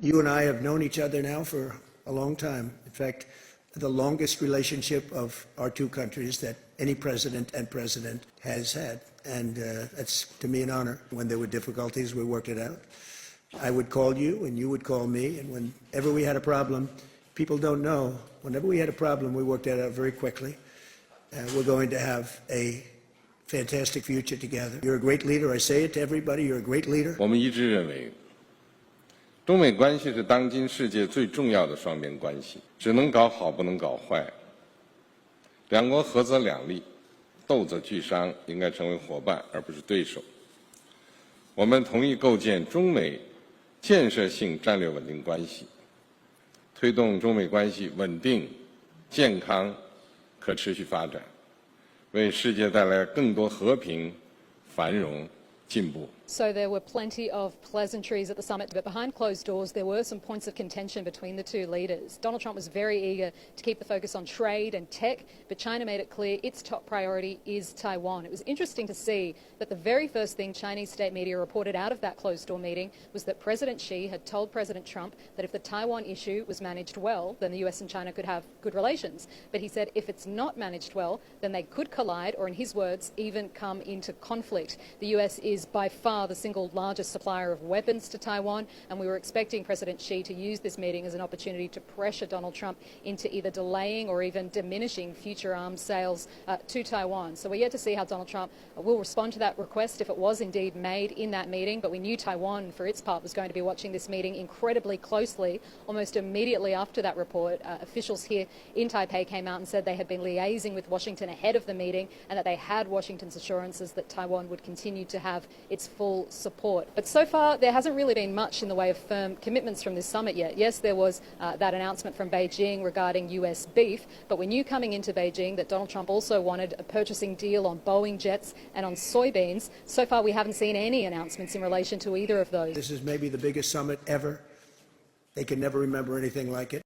You and I have known each other now for a long time. In fact, the longest relationship of our two countries that any president and president has had. And that's, to me, an honor. When there were difficulties, we worked it out. I would call you, and you would call me. And whenever we had a problem, people don't know, whenever we had a problem, we worked it out very quickly. We're going to have a fantastic future together. You're a great leader. I say it to everybody. You're a great leader. 我们一致认为，中美关系是当今世界最重要的双边关系，只能搞好，不能搞坏。两国合则两利，斗则俱伤，应该成为伙伴而不是对手。我们同意构建中美建设性战略稳定关系，推动中美关系稳定、健康、可持续发展，为世界带来更多和平、繁荣、进步。 So there were plenty of pleasantries at the summit, but behind closed doors there were some points of contention between the two leaders. Donald Trump was very eager to keep the focus on trade and tech, but China made it clear its top priority is Taiwan. It was interesting to see that the very first thing Chinese state media reported out of that closed door meeting was that President Xi had told President Trump that if the Taiwan issue was managed well, then the US and China could have good relations. But he said if it's not managed well, then they could collide, or in his words, even come into conflict. The US is by far the single largest supplier of weapons to Taiwan, and we were expecting President Xi to use this meeting as an opportunity to pressure Donald Trump into either delaying or even diminishing future arms sales to Taiwan. So we're yet to see how Donald Trump will respond to that request if it was indeed made in that meeting, but we knew Taiwan, for its part, was going to be watching this meeting incredibly closely. Almost immediately after that report, officials here in Taipei came out and said they had been liaising with Washington ahead of the meeting and that they had Washington's assurances that Taiwan would continue to have its full support. But so far, there hasn't really been much in the way of firm commitments from this summit yet. Yes, there was that announcement from Beijing regarding US beef, but we knew coming into Beijing that Donald Trump also wanted a purchasing deal on Boeing jets and on soybeans. So far, we haven't seen any announcements in relation to either of those. This is maybe the biggest summit ever. They can never remember anything like it.